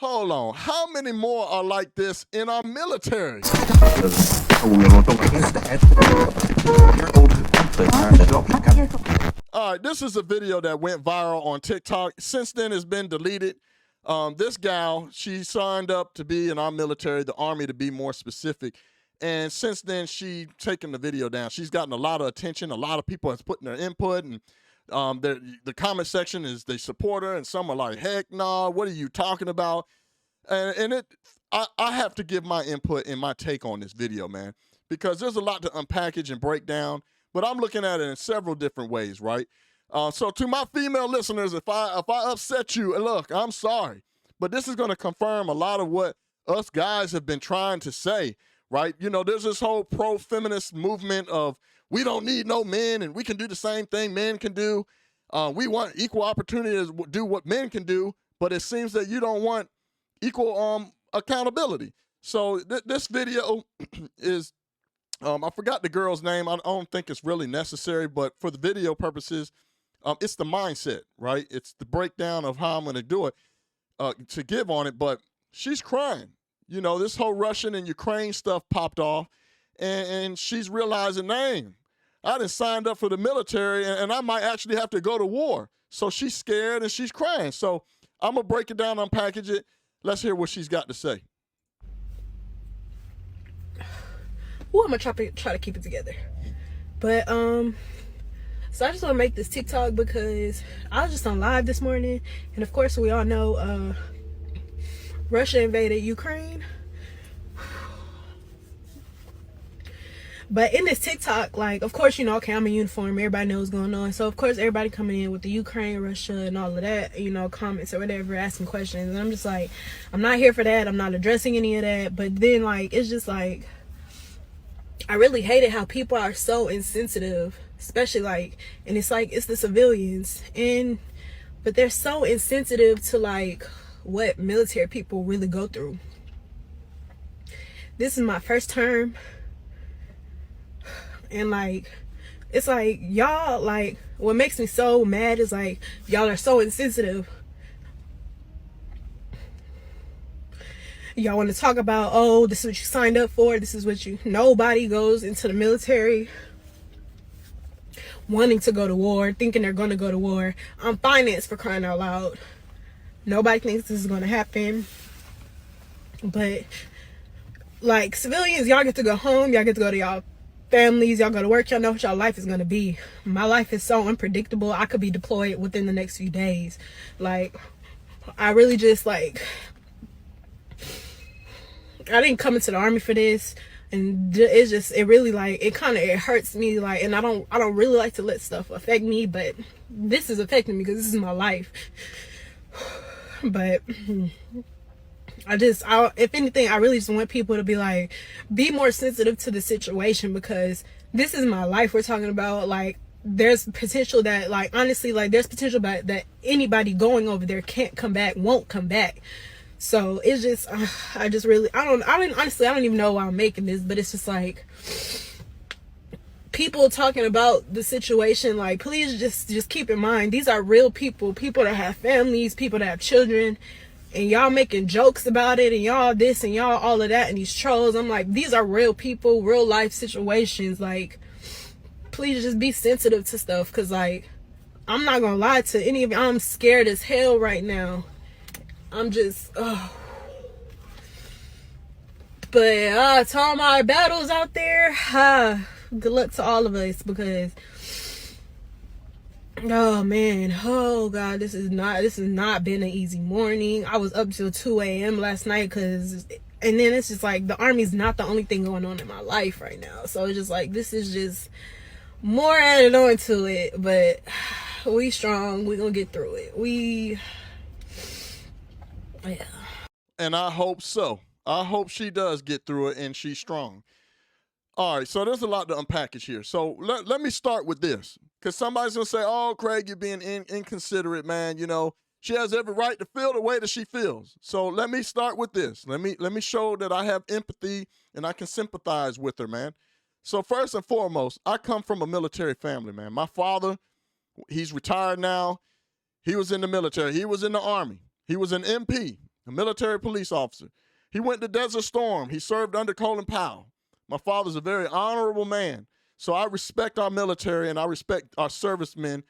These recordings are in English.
Hold on. How many more are like this in our military? All right, this is a video that went viral on TikTok. Since then, it's been deleted. This gal, she signed up to be in our military, the Army to be more specific. And since then, she taken the video down. She's gotten a lot of attention. A lot of people has put in their input, and the comment section is they support her, and some are like, "Heck, nah, what are you talking about?" I have to give my input and my take on this video, man, because there's a lot to unpackage and break down. But I'm looking at it in several different ways, right? So to my female listeners, if I upset you, look, I'm sorry, but this is going to confirm a lot of what us guys have been trying to say, right? You know, there's this whole pro-feminist movement of we don't need no men and we can do the same thing men can do. We want equal opportunity to do what men can do, but it seems that you don't want equal accountability. So this video is, I forgot the girl's name. I don't think it's really necessary, but for the video purposes, it's the mindset, right? It's the breakdown of how I'm going to do it, to give on it. But she's crying. You know, this whole Russian and Ukraine stuff popped off, and she's realizing, dang, I done signed up for the military, and I might actually have to go to war. So she's scared and she's crying. So I'm going to break it down, unpackage it. Let's hear what she's got to say. Well, I'm gonna try to keep it together. But so I just want to make this TikTok because I was just on live this morning, and of course we all know Russia invaded Ukraine. But in this TikTok, like, of course, you know, okay, I'm in uniform, everybody knows what's going on. So of course everybody coming in with the Ukraine, Russia, and all of that, you know, comments or whatever, asking questions. And I'm just like, I'm not here for that. I'm not addressing any of that. But then, like, it's just like, I really hated how people are so insensitive, especially like, and it's like, it's the civilians, but they're so insensitive to like what military people really go through. This is my first term, and like, it's like, y'all, like, what makes me so mad is like, y'all are so insensitive. Y'all want to talk about, oh, this is what you signed up for, this is what you, nobody goes into the military wanting to go to war, thinking they're going to go to war. I'm financed, for crying out loud. Nobody thinks this is going to happen. But like, civilians, y'all get to go home, y'all get to go to y'all families, y'all go to work, y'all know what y'all life is going to be. My life is so unpredictable. I could be deployed within the next few days. Like, I really just, like, I didn't come into the Army for this, and it's just, it really, like, it hurts me, like, and I don't really like to let stuff affect me, but this is affecting me because this is my life. But if anything, I really just want people to be like, be more sensitive to the situation, because this is my life we're talking about. Like, there's potential that, like, honestly, like, there's potential that anybody going over there can't come back, won't come back. So it's just, I don't even know why I'm making this, but it's just like, people talking about the situation, like, please just keep in mind, these are real people that have families, people that have children, and y'all making jokes about it, and y'all this and y'all all of that, and these trolls. I'm like, these are real people, real life situations. Like, please just be sensitive to stuff, because, like, I'm not gonna lie to any of you, I'm scared as hell right now. I'm just, oh. But to all my battles out there, good luck to all of us, because, oh man, oh god, this has not been an easy morning. I was up till 2 a.m. last night, and then it's just like, the Army's not the only thing going on in my life right now. So it's just like, this is just more added on to it, but we strong, we gonna get through it. Yeah. And I hope so. I hope she does get through it and she's strong. All right, so there's a lot to unpackage here. So let me start with this, because somebody's going to say, oh, Craig, you're being inconsiderate, man. You know, she has every right to feel the way that she feels. So let me start with this. Let me show that I have empathy and I can sympathize with her, man. So first and foremost, I come from a military family, man. My father, he's retired now. He was in the military. He was in the Army. He was an MP. a military police officer. He went to Desert Storm. He served under Colin Powell. My father's a very honorable man. So I respect our military and I respect our servicemen,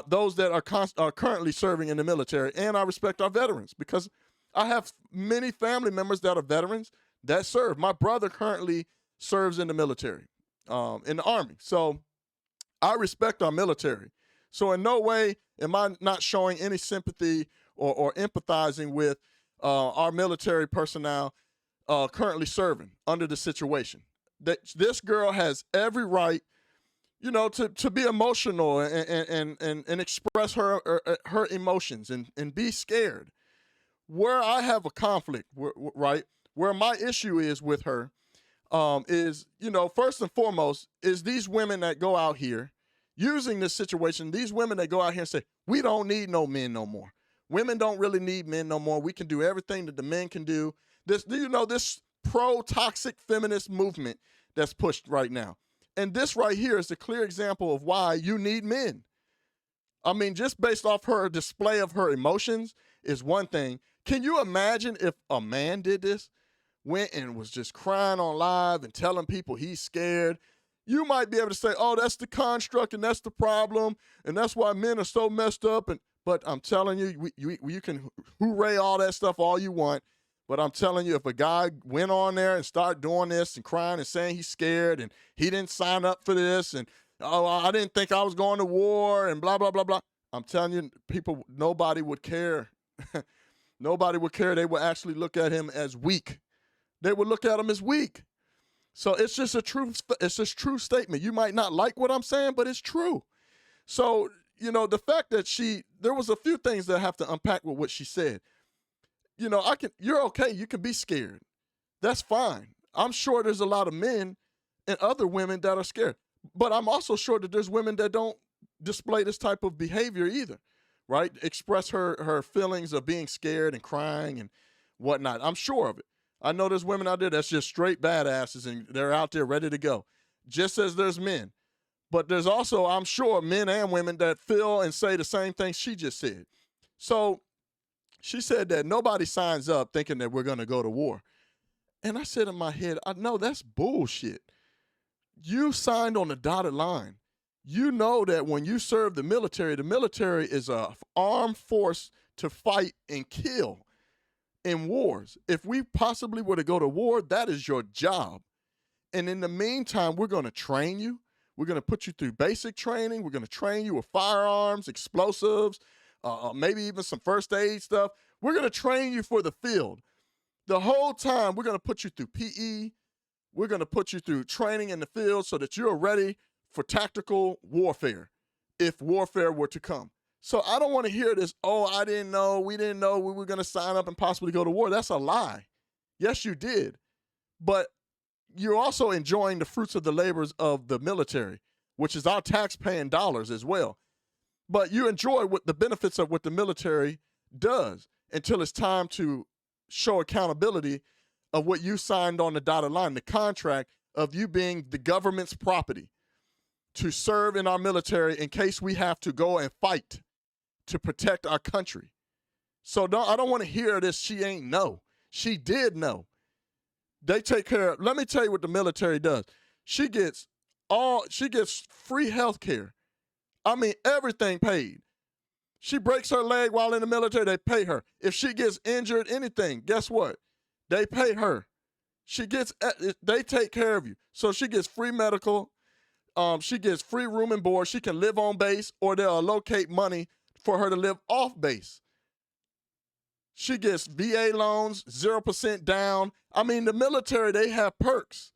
those that are currently serving in the military, and I respect our veterans because I have many family members that are veterans that serve. My brother currently serves in the military, in the Army. So I respect our military. So in no way am I not showing any sympathy or empathizing with our military personnel currently serving under the situation. That this girl has every right, you know, to be emotional and express her emotions and be scared. Where I have a conflict, right, where my issue is with her, is, you know, first and foremost, is these women that go out here using this situation, these women that go out here and say, we don't need no men no more. Women don't really need men no more. We can do everything that the men can do. This, you know, this pro-toxic feminist movement that's pushed right now. And this right here is a clear example of why you need men. I mean, just based off her display of her emotions is one thing. Can you imagine if a man did this, went and was just crying on live and telling people he's scared? You might be able to say, oh, that's the construct and that's the problem and that's why men are so messed up. But I'm telling you, you can hooray all that stuff all you want. But I'm telling you, if a guy went on there and started doing this and crying and saying he's scared and he didn't sign up for this and, oh, I didn't think I was going to war and blah, blah, blah, blah. I'm telling you, people, nobody would care. Nobody would care. They would actually look at him as weak. They would look at him as weak. So it's just a true statement. You might not like what I'm saying, but it's true. So, you know, the fact that there was a few things that I have to unpack with what she said. You know, you're okay. You can be scared. That's fine. I'm sure there's a lot of men and other women that are scared. But I'm also sure that there's women that don't display this type of behavior either, right? Express her feelings of being scared and crying and whatnot. I'm sure of it. I know there's women out there that's just straight badasses and they're out there ready to go, just as there's men. But there's also, I'm sure, men and women that feel and say the same thing she just said. So she said that nobody signs up thinking that we're going to go to war. And I said in my head, I know that's bullshit. You signed on the dotted line. You know that when you serve the military is a armed force to fight and kill in wars. If we possibly were to go to war, that is your job. And in the meantime, we're going to train you. We're going to put you through basic training. We're going to train you with firearms, explosives, maybe even some first aid stuff. We're going to train you for the field. The whole time, we're going to put you through PE. We're going to put you through training in the field so that you're ready for tactical warfare if warfare were to come. So I don't want to hear this, oh, I didn't know, we didn't know we were going to sign up and possibly go to war. That's a lie. Yes, you did. But you're also enjoying the fruits of the labors of the military, which is our tax-paying dollars as well. But you enjoy what the benefits of what the military does until it's time to show accountability of what you signed on the dotted line, the contract of you being the government's property to serve in our military in case we have to go and fight to protect our country. So I don't want to hear this, she ain't know. She did know. They take care of, let me tell you what the military does. She gets free health care. I mean, everything paid. She breaks her leg while in the military, they pay her. If she gets injured, anything, guess what? They pay her. They take care of you. So she gets free medical. She gets free room and board. She can live on base, or they'll allocate money for her to live off base. She gets VA loans, 0% down. I mean, the military, they have perks.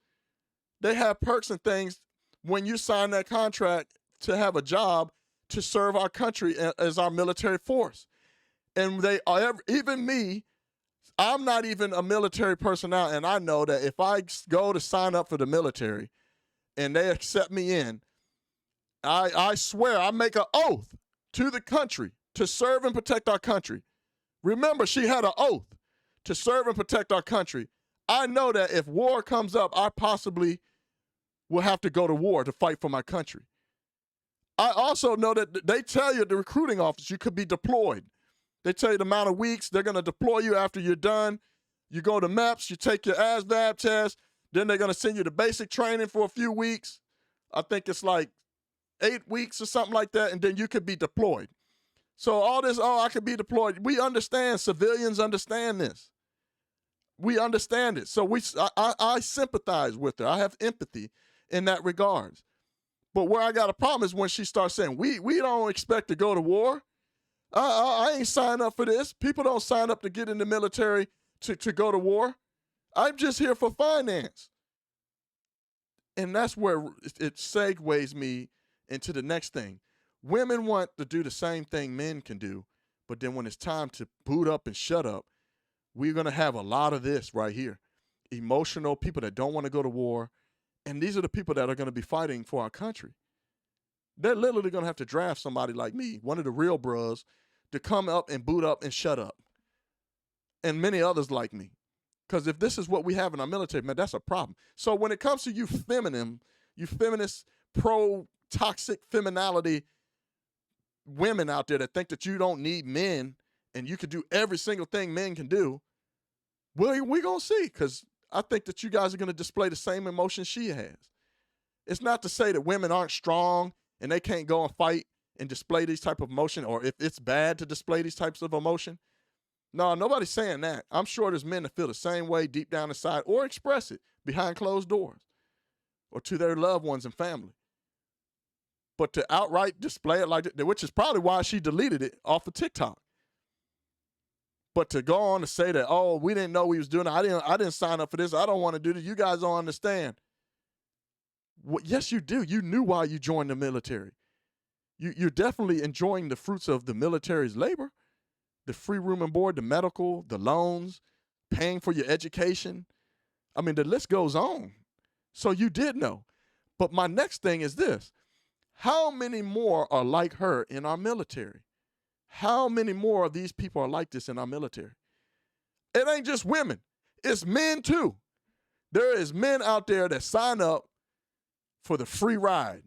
They have perks and things when you sign that contract to have a job to serve our country as our military force. And they are, even me, I'm not even a military personnel, and I know that if I go to sign up for the military and they accept me in, I swear, I make an oath to the country to serve and protect our country. Remember, she had an oath to serve and protect our country. I know that if war comes up, I possibly will have to go to war to fight for my country. I also know that they tell you at the recruiting office you could be deployed. They tell you the amount of weeks they're going to deploy you after you're done. You go to MEPS, you take your ASVAB test, then they're going to send you to basic training for a few weeks. I think it's like 8 weeks or something like that, and then you could be deployed. So all this, I could be deployed. We understand. Civilians understand this. We understand it. So I sympathize with her. I have empathy in that regards. But where I got a problem is when she starts saying, we don't expect to go to war. I ain't signed up for this. People don't sign up to get in the military to go to war. I'm just here for finance. And that's where it segues me into the next thing. Women want to do the same thing men can do, but then when it's time to boot up and shut up, we're going to have a lot of this right here. Emotional people that don't want to go to war, and these are the people that are going to be fighting for our country. They're literally going to have to draft somebody like me, one of the real bros, to come up and boot up and shut up. And many others like me. Because if this is what we have in our military, man, that's a problem. So when it comes to you feminist, pro-toxic femininity women out there that think that you don't need men and you can do every single thing men can do, well, we're going to see, because I think that you guys are going to display the same emotion she has. It's not to say that women aren't strong and they can't go and fight and display these type of emotion, or if it's bad to display these types of emotion. No, nobody's saying that. I'm sure there's men that feel the same way deep down inside or express it behind closed doors or to their loved ones and family. But to outright display it like that, which is probably why she deleted it off of TikTok. But to go on to say that, oh, we didn't know we was doing it. I didn't sign up for this. I don't want to do this. You guys don't understand. Well, yes, you do. You knew why you joined the military. You're definitely enjoying the fruits of the military's labor. The free room and board, the medical, the loans, paying for your education. I mean, the list goes on. So you did know. But my next thing is this. How many more are like her in our military? How many more of these people are like this in our military? It ain't just women. It's men too. There is men out there that sign up for the free ride.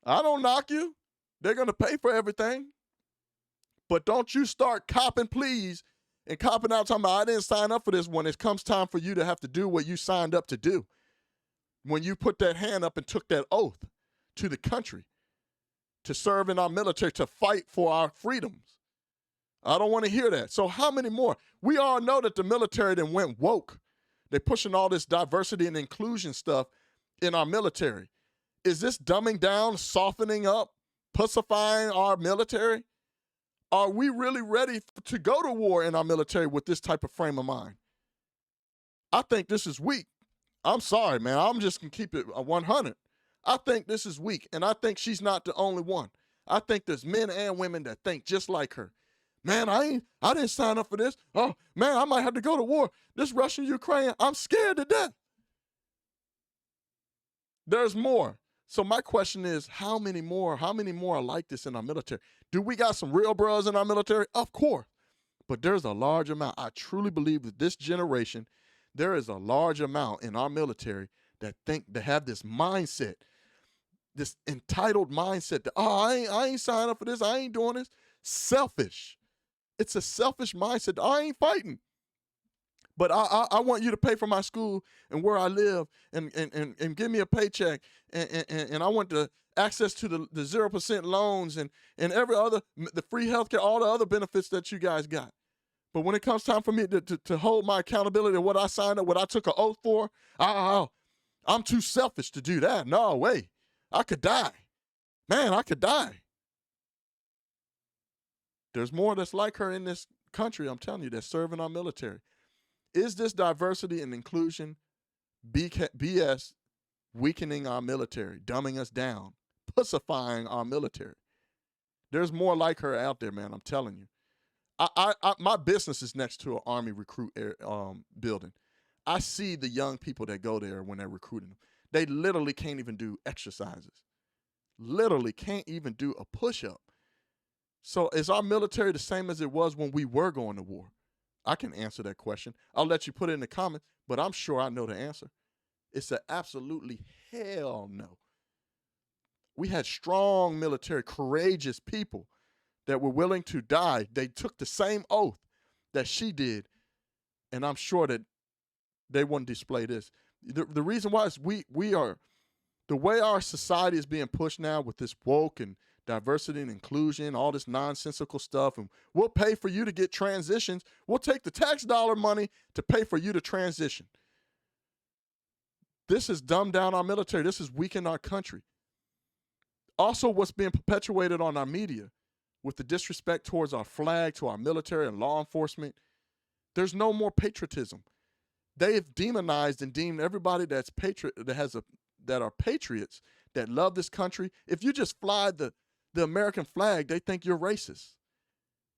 I don't knock you. They're going to pay for everything. But don't you start copping please and copping out talking about I didn't sign up for this when it comes time for you to have to do what you signed up to do. When you put that hand up and took that oath to the country, to serve in our military, to fight for our freedoms. I don't want to hear that. So how many more? We all know that the military then went woke. They're pushing all this diversity and inclusion stuff in our military. Is this dumbing down, softening up, pussifying our military? Are we really ready to go to war in our military with this type of frame of mind? I think this is weak. I'm sorry, man. I'm just going to keep it 100. I think this is weak, and I think she's not the only one. I think there's men and women that think just like her. Man, I didn't sign up for this. Oh, man, I might have to go to war. This Russian-Ukraine, I'm scared to death. There's more. So my question is, how many more are like this in our military? Do we got some real bros in our military? Of course. But there's a large amount. I truly believe that this generation, there is a large amount in our military that have this mindset, this entitled mindset that, I ain't signing up for this. I ain't doing this. Selfish. It's a selfish mindset. I ain't fighting. But I want you to pay for my school and where I live and give me a paycheck. And I want the access to the 0% loans and every other, the free healthcare, all the other benefits that you guys got. But when it comes time for me to hold my accountability to what I signed up, what I took an oath for, I'm too selfish to do that. No way. I could die. Man, I could die. There's more that's like her in this country, I'm telling you, that's serving our military. Is this diversity and inclusion BS weakening our military, dumbing us down, pussifying our military? There's more like her out there, man, I'm telling you. My business is next to an Army recruit building. I see the young people that go there when they're recruiting them. They literally can't even do exercises. Literally can't even do a push-up. So is our military the same as it was when we were going to war? I can answer that question. I'll let you put it in the comments, but I'm sure I know the answer. It's an absolutely hell no. We had strong military, courageous people that were willing to die. They took the same oath that she did, and I'm sure that they wouldn't display this. The reason why is we are, the way our society is being pushed now with this woke and diversity and inclusion, all this nonsensical stuff, and we'll pay for you to get transitions. We'll take the tax dollar money to pay for you to transition. This has dumbed down our military. This has weakened our country. Also, what's being perpetuated on our media with the disrespect towards our flag, to our military and law enforcement, there's no more patriotism. They have demonized and deemed everybody that's that are patriots, that love this country. If you just fly the American flag, they think you're racist.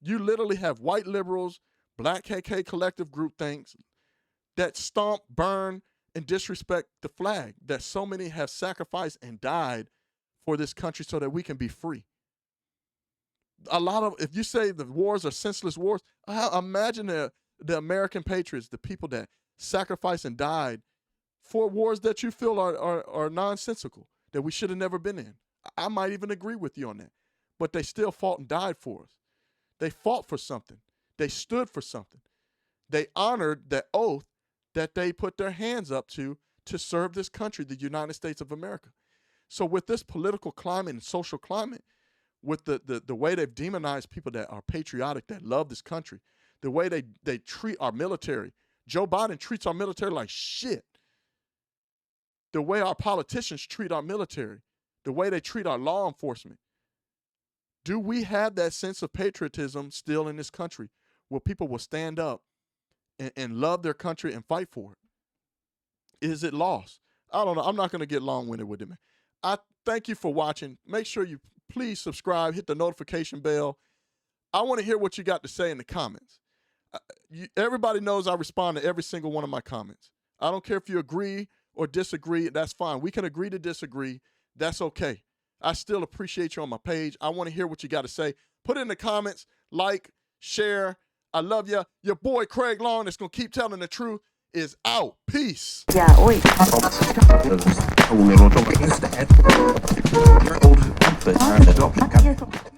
You literally have white liberals, black KK collective groupthink that stomp, burn, and disrespect the flag that so many have sacrificed and died for this country so that we can be free. A lot of, if you say the wars are senseless wars, imagine the American patriots, the people that sacrificed and died for wars that you feel are nonsensical, that we should have never been in. I might even agree with you on that. But they still fought and died for us. They fought for something. They stood for something. They honored that oath that they put their hands up to serve this country, the United States of America. So with this political climate and social climate, with the way they've demonized people that are patriotic, that love this country, the way they treat our military. Joe Biden treats our military like shit. The way our politicians treat our military, the way they treat our law enforcement. Do we have that sense of patriotism still in this country where people will stand up and love their country and fight for it? Is it lost? I don't know. I'm not going to get long-winded with it, man. I thank you for watching. Make sure you please subscribe, hit the notification bell. I want to hear what you got to say in the comments. Everybody knows I respond to every single one of my comments. I don't care if you agree or disagree. That's fine. We can agree to disagree. That's okay. I still appreciate you on my page. I want to hear what you got to say. Put it in the comments, like, share. I love you. Your boy Craig Long, that's going to keep telling the truth, is out. Peace. Yeah, oi. You're old, but